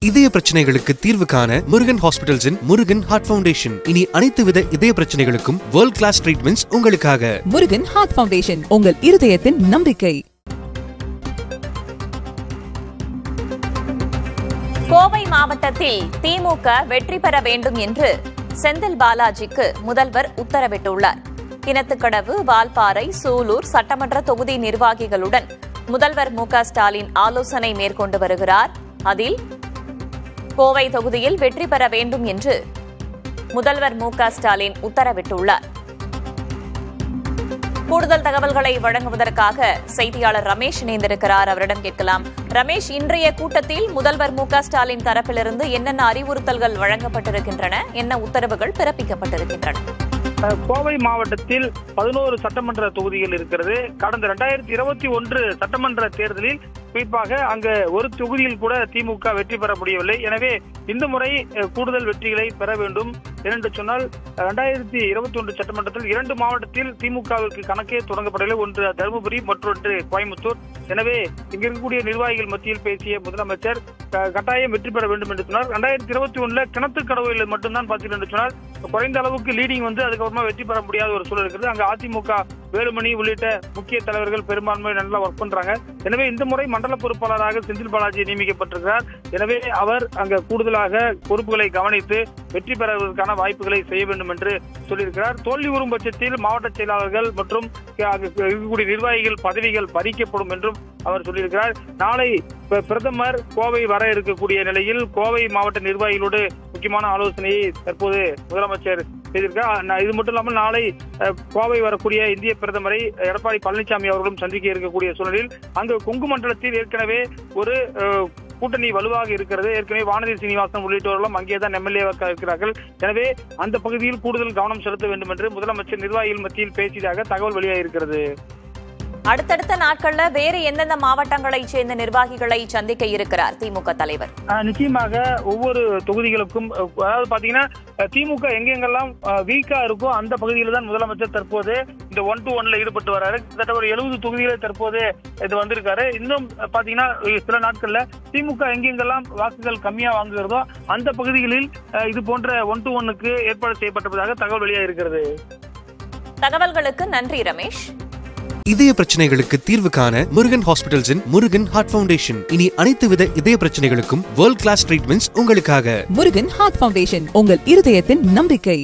இதய பிரச்சனைகளுக்கு தீர்வு காண முருகன் ஹாஸ்பிடல்ஸின் முருகன் ஹார்ட் ஃபவுண்டேஷன். இனி அனைத்து வித இதய பிரச்சனைகளுக்கும் வேர்ல்ட் கிளாஸ் ட்ரீட்மெண்ட்ஸ் உங்களுக்காக. முருகன் ஹார்ட் ஃபவுண்டேஷன், உங்கள் இருதயத்தின் நம்பிக்கை. கோவை மாவட்டத்தில் திமுக வெற்றி பெற வேண்டும் என்று செந்தில் பாலாஜிக்கு முதல்வர் உத்தரவிட்டுள்ளார். கிணத்துக்கடவு, வால்பாறை, சூலூர் சட்டமன்ற தொகுதி நிர்வாகிகளுடன் முதல்வர் மு.க.ஸ்டாலின் ஆலோசனை மேற்கொண்டு வருகிறார். அதில் கோவை தொகுதியில் வெற்றி பெற வேண்டும் என்று முதல்வர் மு.க.ஸ்டாலின் உத்தரவிட்டுள்ளார். கூடுதல் தகவல்களை வழங்குவதற்காக செய்தியாளர் ரமேஷ் இணைந்திருக்கிறார். அவரிடம் கேட்கலாம். ரமேஷ், இன்றைய கூட்டத்தில் முதல்வர் மு.க.ஸ்டாலின் தரப்பிலிருந்து என்னென்ன அறிவுறுத்தல்கள் வழங்கப்பட்டிருக்கின்றன, என்ன உத்தரவுகள் பிறப்பிக்கப்பட்டிருக்கின்றன? கோவை மாவட்டத்தில் 11 சட்டமன்ற தொகுதிகள் இருக்கிறது. கடந்த 2021 சட்டமன்ற தேர்தலில் குறிப்பாக அங்கு ஒரு தொகுதியில் கூட திமுக வெற்றி பெற முடியவில்லை. எனவே இந்த முறை கூடுதல் வெற்றிகளை பெற வேண்டும். ஏனென்று சொன்னால் 2021 சட்டமன்றத்தில் 2 மாவட்டத்தில் திமுகவிற்கு கணக்கே தொடங்கப்படவில்லை. ஒன்று தருமபுரி, மற்றொன்று கோயம்புத்தூர். எனவே இங்க இருக்கக்கூடிய நிர்வாகிகள் மத்தியில் பேசிய முதலமைச்சர் கட்டாயம் வெற்றி பெற வேண்டும் என்று சொன்னார். 2021 கிணத்துக்கடவுகளில் மட்டும்தான் பார்த்தீங்கன்னு சொன்னால் குறைந்த அளவுக்கு லீடிங் அதுக்கப்புறமா வெற்றி பெற முடியாத ஒரு சூழல் இருக்கிறது. அங்க அதிமுக வேலுமணி உள்ளிட்ட முக்கிய தலைவர்கள் பெரும்பான்மை நல்லா ஒர்க் பண்றாங்க. எனவே இந்த முறை மண்டல பொறுப்பாளராக செந்தில் பாலாஜி நியமிக்கப்பட்டிருக்கிறார். எனவே அவர் அங்க கூடுதலாக பொறுப்புகளை கவனித்து வெற்றி பெறுவதற்கான வாய்ப்புகளை செய்ய வேண்டும் என்று சொல்லியிருக்கிறார். தோல்வி உறும் பட்சத்தில் மாவட்ட செயலாளர்கள் மற்றும் இருக்கக்கூடிய நிர்வாகிகள் பதவிகள் பறிக்கப்படும் என்றும் அவர் சொல்லியிருக்கிறார். நாளை பிரதமர் கோவை வர இருக்கக்கூடிய நிலையில் கோவை மாவட்ட நிர்வாகிகளோடு முக்கியமான ஆலோசனையை தற்போது முதலமைச்சர் செய்திருக்கிறார். இது மட்டும் இல்லாமல் நாளை கோவை வரக்கூடிய இந்திய பிரதமரை எடப்பாடி பழனிசாமி அவர்களும் சந்திக்க இருக்கக்கூடிய சூழலில் அங்கு கொங்கு மண்டலத்தில் ஏற்கனவே ஒரு கூட்டணி வலுவாக இருக்கிறது. ஏற்கனவே வானதி சீனிவாசன் உள்ளிட்டவர்களும் அங்கேதான் எம்எல்ஏவாக இருக்கிறார்கள். எனவே அந்த பகுதியில் கூடுதல் கவனம் செலுத்த வேண்டும் என்று முதலமைச்சர் நிர்வாகிகள் மத்தியில் பேசியதாக தகவல் வெளியாகிருக்கிறது. அடுத்தடுத்த நாட்கள்ல வேறு எந்தெந்த மாவட்டங்களை சேர்ந்த நிர்வாகிகளை சந்திக்க இருக்கிறார் திமுக தலைவர்? நிச்சயமாக ஒவ்வொரு தொகுதிகளுக்கும், அதாவது பாத்தீங்கன்னா திமுக எங்கெங்கெல்லாம் வீக்கா இருக்கோ அந்த பகுதியில தான் முதலமைச்சர் தற்போது இந்த 1-to-1 ஈடுபட்டு வர்றாரு. கிட்டத்தட்ட ஒரு 70 தொகுதிகளை தற்போது இது வந்திருக்காரு. இன்னும் பாத்தீங்கன்னா சில நாட்கள்ல திமுக எங்கெங்கெல்லாம் வாக்குகள் கம்மியா வாங்குகிறதோ அந்த பகுதிகளில் இது போன்ற 1-to-1க்கு ஏற்பாடு செய்யப்பட்டிருப்பதாக தகவல் வெளியாக இருக்கிறது. தகவல்களுக்கு நன்றி ரமேஷ். இதய பிரச்சனைகளுக்கு தீர்வு காண முருகன் ஹாஸ்பிடல்ஸின் முருகன் ஹார்ட் ஃபவுண்டேஷன். இனி அனைத்து வித இதய பிரச்சனைகளுக்கும் வேர்ல்ட் கிளாஸ் ட்ரீட்மெண்ட்ஸ் உங்களுக்காக. முருகன் ஹார்ட் ஃபவுண்டேஷன், உங்கள் இருதயத்தின் நம்பிக்கை.